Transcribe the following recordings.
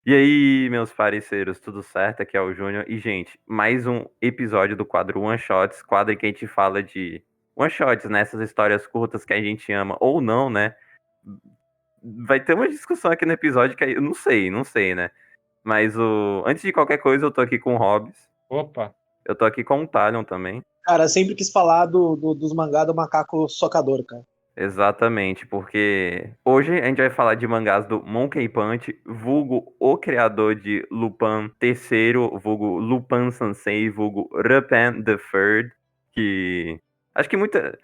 E aí, meus parceiros, tudo certo? Aqui é o Júnior. E, gente, mais um episódio do quadro One Shots, quadro em que a gente fala de One Shots, né? Essas histórias curtas que a gente ama ou não, né? Vai ter uma discussão aqui no episódio que eu não sei, né? Mas antes de qualquer coisa, eu tô aqui com o Hobbs. Opa, Eu tô aqui com o Talion também. Cara, eu sempre quis falar dos mangá do macaco socador, cara. Exatamente, porque hoje a gente vai falar de mangás do Monkey Punch, vulgo o criador de Lupin III, vulgo Lupin Sansei, vulgo Lupin the Third, que acho que muita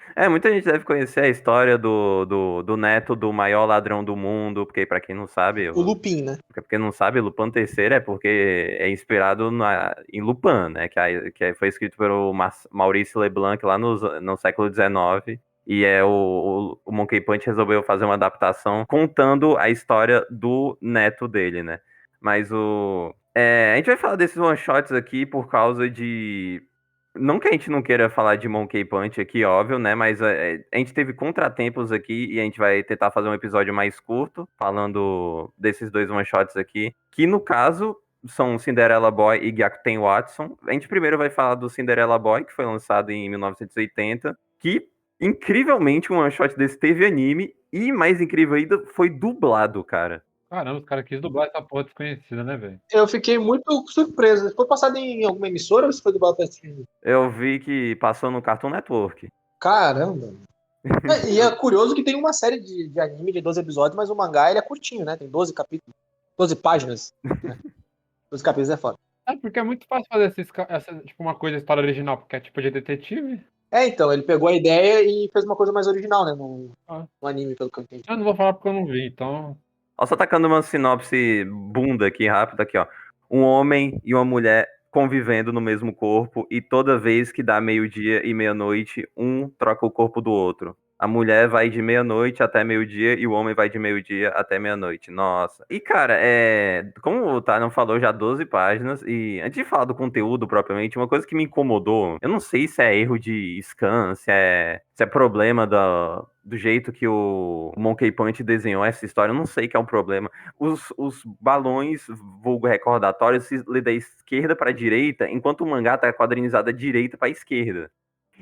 gente deve conhecer a história do neto do maior ladrão do mundo, porque pra quem não sabe, O Lupin, né? porque não sabe, Lupin III é porque é inspirado em Lupin, né, foi escrito pelo Maurice Leblanc lá no século XIX. E o Monkey Punch resolveu fazer uma adaptação contando a história do neto dele, né? Mas a gente vai falar desses one-shots aqui por causa de. Não que a gente não queira falar de Monkey Punch aqui, óbvio, né? Mas a gente teve contratempos aqui e a gente vai tentar fazer um episódio mais curto, falando desses dois one-shots aqui. Que no caso são Cinderella Boy e Gyakuten Watson. A gente primeiro vai falar do Cinderella Boy, que foi lançado em 1980, que incrivelmente, um one shot desse teve anime e, mais incrível ainda, foi dublado, cara. caramba, os caras quis dublar essa porra desconhecida, né, velho? Eu fiquei muito surpreso. Foi passado em alguma emissora ou se foi dublado pra streaming? Eu vi que passou no Cartoon Network. Caramba. E é curioso que tem uma série de anime de 12 episódios, mas o mangá ele é curtinho, né? Tem 12 capítulos, 12 páginas. Né? 12 capítulos é foda. É, porque é muito fácil fazer essa, tipo, uma coisa, história original, porque é tipo de detetive. É, então, ele pegou a ideia e fez uma coisa mais original, né? Ah, No anime, pelo que eu entendi. eu não vou falar porque eu não vi, então. Ó, só tacando uma sinopse bunda aqui, rápida aqui, ó. Um homem e uma mulher convivendo no mesmo corpo e toda vez que dá meio-dia e meia-noite, um troca o corpo do outro. A mulher vai de meia-noite até meio-dia e o homem vai de meio-dia até meia-noite. Nossa. E, cara, como o Taran falou, já 12 páginas. E antes de falar do conteúdo propriamente, uma coisa que me incomodou, eu não sei se é erro de scan, se é problema do jeito que o Monkey Punch desenhou essa história, eu não sei que é um problema. Os balões, vulgo recordatórios, se lê da esquerda para a direita, enquanto o mangá tá quadrinizado da direita para a esquerda.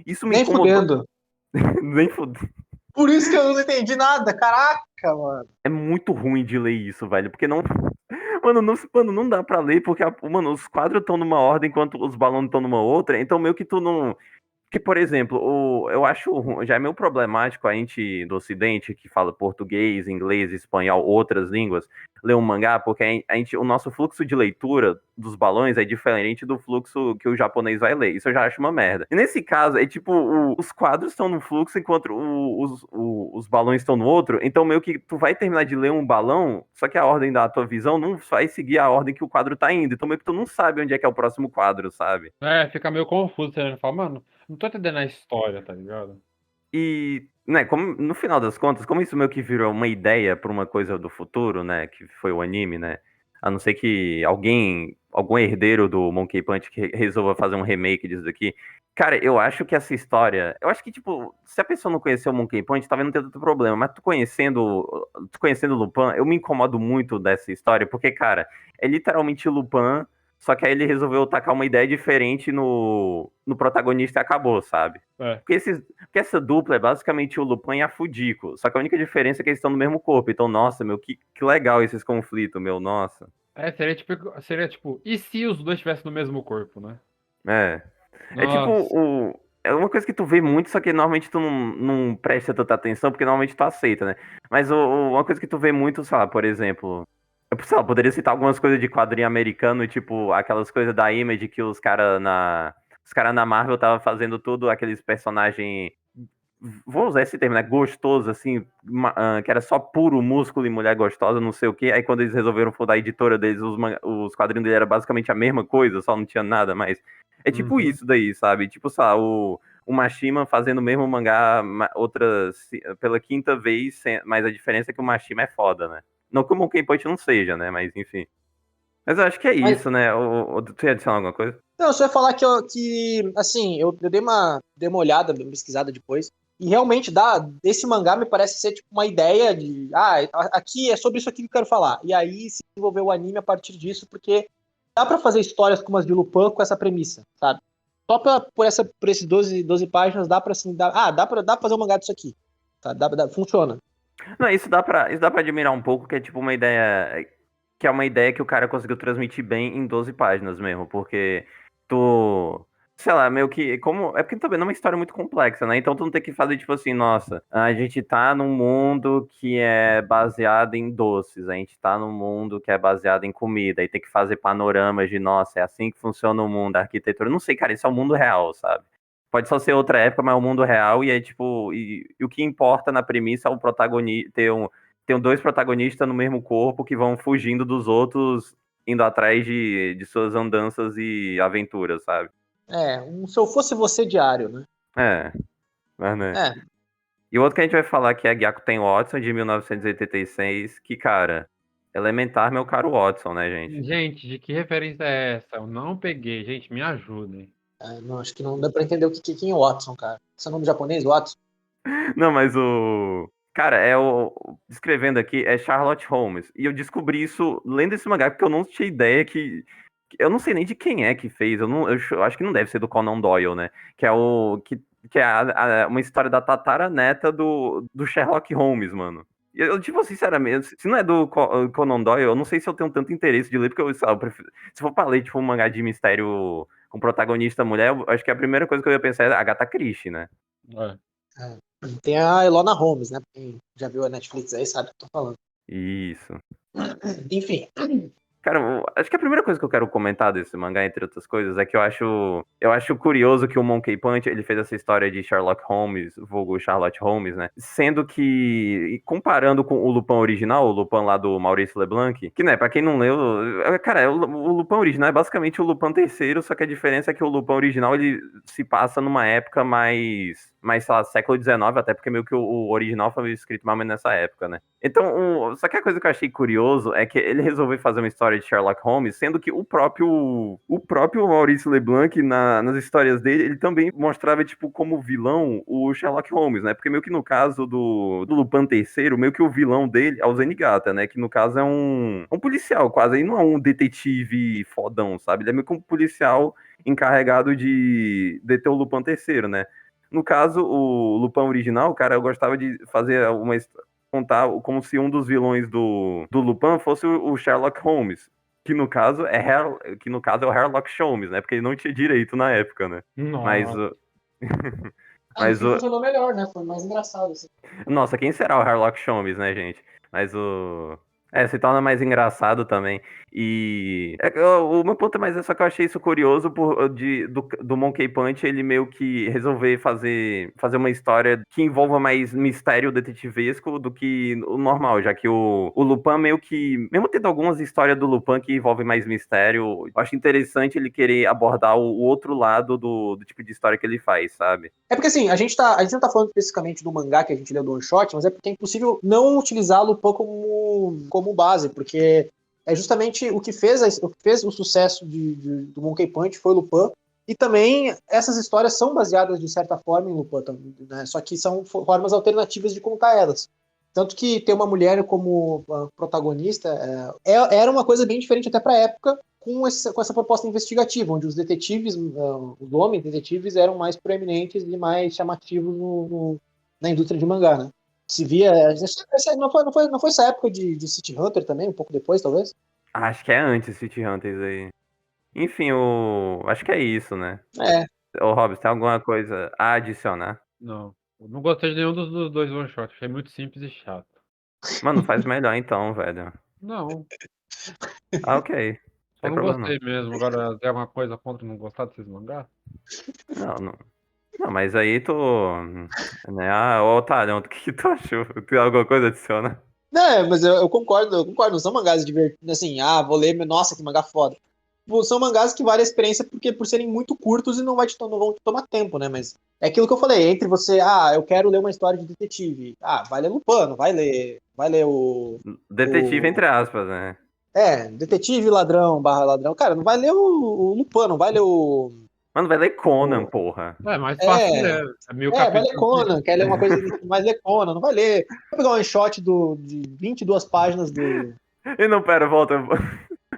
Isso me Nem incomodou. fudendo. Nem fudendo. Por isso que eu não entendi nada. Caraca, mano. É muito ruim de ler isso, velho, porque não. Mano, não dá pra ler, porque, mano, os quadros estão numa ordem enquanto os balões estão numa outra, então meio que tu não. Porque, por exemplo, eu acho já é meio problemático a gente do Ocidente, que fala português, inglês, espanhol, outras línguas, ler um mangá, porque o nosso fluxo de leitura dos balões é diferente do fluxo que o japonês vai ler. Isso eu já acho uma merda. E nesse caso, é tipo, os quadros estão no fluxo enquanto os balões estão no outro, então meio que tu vai terminar de ler um balão, só que a ordem da tua visão não vai seguir a ordem que o quadro tá indo. Então meio que tu não sabe onde é que é o próximo quadro, sabe? É, fica meio confuso, você fala, mano, não tô entendendo a história, tá ligado? E, né, como, no final das contas, como isso meio que virou uma ideia para uma coisa do futuro, né, que foi o anime, né, a não ser que algum herdeiro do Monkey Punch que resolva fazer um remake disso daqui. Cara, eu acho que essa história, eu acho que, tipo, se a pessoa não conheceu o Monkey Punch, talvez não tenha tanto problema, mas tu conhecendo o Lupin, eu me incomodo muito dessa história, porque, cara, é literalmente Lupin. Só que aí ele resolveu tacar uma ideia diferente no protagonista e acabou, sabe? É. Porque essa dupla é basicamente o Lupin e a Fudiko. Só que a única diferença é que eles estão no mesmo corpo. Então, nossa, meu, que legal esses conflitos, meu, nossa. É, seria tipo, e se os dois estivessem no mesmo corpo, né? É. É tipo Nossa. É uma coisa que tu vê muito, só que normalmente tu não presta tanta atenção, porque normalmente tu aceita, né? Mas uma coisa que tu vê muito, sei lá, por exemplo. Sei lá, poderia citar algumas coisas de quadrinho americano, tipo aquelas coisas da Image que os cara na Marvel tava fazendo tudo, aqueles personagens. Vou usar esse termo, né? Gostoso, assim, que era só puro músculo e mulher gostosa, não sei o quê. Aí quando eles resolveram fundar a editora deles, os quadrinhos deles eram basicamente a mesma coisa, só não tinha nada mais. É tipo Uhum. isso daí, sabe? Tipo, sei lá, o Mashima fazendo o mesmo mangá pela quinta vez, mas a diferença é que o Mashima é foda, né? Não que o Monkey Punch não seja, né? Mas enfim. Mas eu acho que é Mas, isso, né? Tu ia adicionar alguma coisa? não, eu só ia falar que assim, eu dei uma olhada, uma pesquisada depois. E realmente esse mangá me parece ser tipo uma ideia de, aqui é sobre isso aqui que eu quero falar. E aí se desenvolveu o anime a partir disso, porque dá pra fazer histórias como as de Lupin com essa premissa, sabe? Só por esses 12 páginas dá pra assim, dá pra fazer um mangá disso aqui. Tá? Funciona. Não, isso dá pra admirar um pouco, que é tipo uma ideia. Que é uma ideia que o cara conseguiu transmitir bem em 12 páginas mesmo, porque tu. Sei lá, meio que. Como, é porque também não é uma história muito complexa, né? Então tu não tem que fazer tipo assim, nossa, a gente tá num mundo que é baseado em doces, a gente tá num mundo que é baseado em comida, e tem que fazer panoramas de, nossa, é assim que funciona o mundo, a arquitetura. Não sei, cara, isso é o mundo real, sabe? Pode só ser outra época, mas é o mundo real, e é tipo. E o que importa na premissa é o protagonista tem dois protagonistas no mesmo corpo que vão fugindo dos outros, indo atrás de suas andanças e aventuras, sabe? Se eu fosse você diário, né? É, mas né. É, E o outro que a gente vai falar aqui é Gyakuten Watson, de 1986, que, cara, elementar, meu caro Watson, né, gente? Gente, de que referência é essa? Eu não peguei. Gente, me ajudem. não, acho que não dá pra entender quem é o Watson, cara. Esse é o nome japonês, Watson? Não, mas o. Cara, descrevendo aqui, é Sherlock Holmes. E eu descobri isso lendo esse mangá, porque eu não tinha ideia que. Eu não sei nem de quem é que fez. Eu acho que não deve ser do Conan Doyle, né? Que é o. Que é uma história da tataraneta do Sherlock Holmes, mano. E eu, tipo, sinceramente, se não é do Conan Doyle, eu não sei se eu tenho tanto interesse de ler, porque eu prefiro. Se for pra ler, tipo, um mangá de mistério com protagonista mulher, eu acho que a primeira coisa que eu ia pensar é Agatha Christie, né? É. Tem a Elona Holmes, né? Quem já viu a Netflix aí sabe o que eu tô falando. Isso. Enfim. Cara, acho que a primeira coisa que eu quero comentar desse mangá, entre outras coisas, é que eu acho curioso que o Monkey Punch, ele fez essa história de Sherlock Holmes, vulgo Charlotte Holmes, né? Sendo que, comparando com o Lupin original, o Lupin lá do Maurice Leblanc, que, né, pra quem não leu, cara, o Lupin original é basicamente o Lupin terceiro, só que a diferença é que o Lupin original, ele se passa numa época mais, sei lá, século XIX, até porque meio que o original foi escrito mais ou menos nessa época, né? Então, só que a coisa que eu achei curioso é que ele resolveu fazer uma história de Sherlock Holmes, sendo que o próprio Maurice Leblanc, nas histórias dele, ele também mostrava, tipo, como vilão o Sherlock Holmes, né? Porque meio que no caso do Lupin III, meio que o vilão dele é o Zenigata, né? Que no caso é um policial quase, aí não é um detetive fodão, sabe? Ele é meio que um policial encarregado de deter o Lupin III, né? No caso, o Lupin original, cara, eu gostava de fazer contar como se um dos vilões do Lupin fosse o Sherlock Holmes, que no caso é o Sherlock Holmes, né? Porque ele não tinha direito na época, né? Mas Nossa. No mas fim funcionou melhor, né? Foi mais engraçado. Assim. nossa, quem será o Sherlock Holmes, né, gente? Mas se torna mais engraçado também. E o meu ponto é mais só que eu achei isso curioso do Monkey Punch ele meio que resolver fazer uma história que envolva mais mistério detetivesco do que o normal, já que o Lupin meio que, mesmo tendo algumas histórias do Lupin que envolvem mais mistério, eu acho interessante ele querer abordar o outro lado do tipo de história que ele faz, sabe? É porque assim, a gente não tá falando especificamente do mangá que a gente leu do One Shot, mas é porque é impossível não utilizar o Lupin como base, porque é justamente o que fez o sucesso do Monkey Punch foi o Lupin, e também essas histórias são baseadas de certa forma em Lupin, né? Só que são formas alternativas de contar elas. Tanto que ter uma mulher como protagonista era uma coisa bem diferente até pra época, com essa proposta investigativa, onde os detetives, os homens detetives eram mais proeminentes e mais chamativos na indústria de mangá, né? Se via. Não foi essa época de City Hunter também, um pouco depois, talvez? Acho que é antes City Hunters aí. Enfim, acho que é isso, né? É. Ô, Robson, tem alguma coisa a adicionar? Não. Eu não gostei de nenhum dos dois one shot. Achei muito simples e chato. Mano, faz melhor então, velho. Não. Ah, ok. Só Sem não problema não. gostei mesmo. Agora, tem alguma coisa contra não gostar desses mangás? Não, não. Não, mas aí tu. Né? Ah, ô, Otário, o que tu achou? Tem alguma coisa a adicionar? Mas eu concordo, não são mangás divertidos, assim, vou ler, nossa, que mangá foda. Tipo, são mangás que valem a experiência por serem muito curtos e não vão te tomar tempo, né? Mas é aquilo que eu falei, entre você, eu quero ler uma história de detetive. Vai ler Lupin, não vai ler Detetive, entre aspas, né? detetive ladrão, barra ladrão. Cara, não vai ler o Lupin, não vai ler Mano, vai ler Conan, porra. É mais fácil, É. né? É mil Vai ler capítulos. Conan, quer ler uma coisa mais ler Conan, não vai ler. Vai pegar um one shot de 22 páginas do. E não, pera, volta.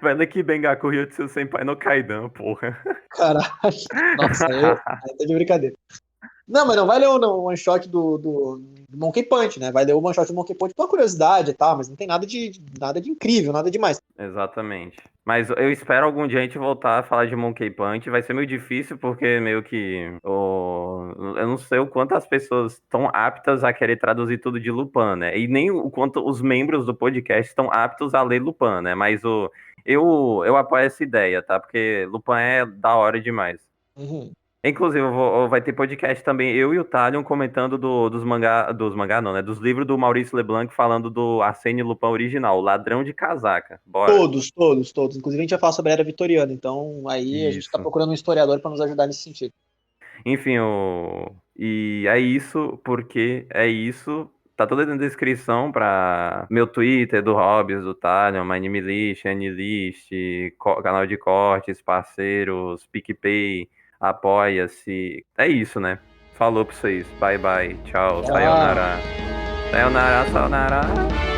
Vai ler Kibengaku Ryutsu Senpai no Kaidan, porra. Caralho. Nossa, aí tá de brincadeira. Não, mas não vai ler o one shot do Monkey Punch, né? Vai ler o one shot do Monkey Punch por curiosidade e tal, mas não tem nada de incrível, nada demais. Exatamente. Mas eu espero algum dia a gente voltar a falar de Monkey Punch. Vai ser meio difícil porque meio que eu não sei o quanto as pessoas estão aptas a querer traduzir tudo de Lupin, né? E nem o quanto os membros do podcast estão aptos a ler Lupin, né? Mas eu apoio essa ideia, tá? Porque Lupin é da hora demais. Uhum. Inclusive, vai ter podcast também, eu e o Thalion comentando dos mangá não, né? Dos livros do Maurício Leblanc falando do Arsène Lupin original, o Ladrão de Casaca. Bora. Todos. Inclusive a gente vai falar sobre a Era Vitoriana, então aí a gente tá Isso. procurando um historiador para nos ajudar nesse sentido. Enfim, e é isso, porque é isso. Tá tudo na descrição pra meu Twitter, do Hobbs, do Thalion, MyNameList, Anilist, canal de cortes, parceiros, PicPay, Apoia-se. É isso, né? Falou pra vocês. Bye, bye. Tchau. Tchau. Sayonara. Sayonara, sayonara.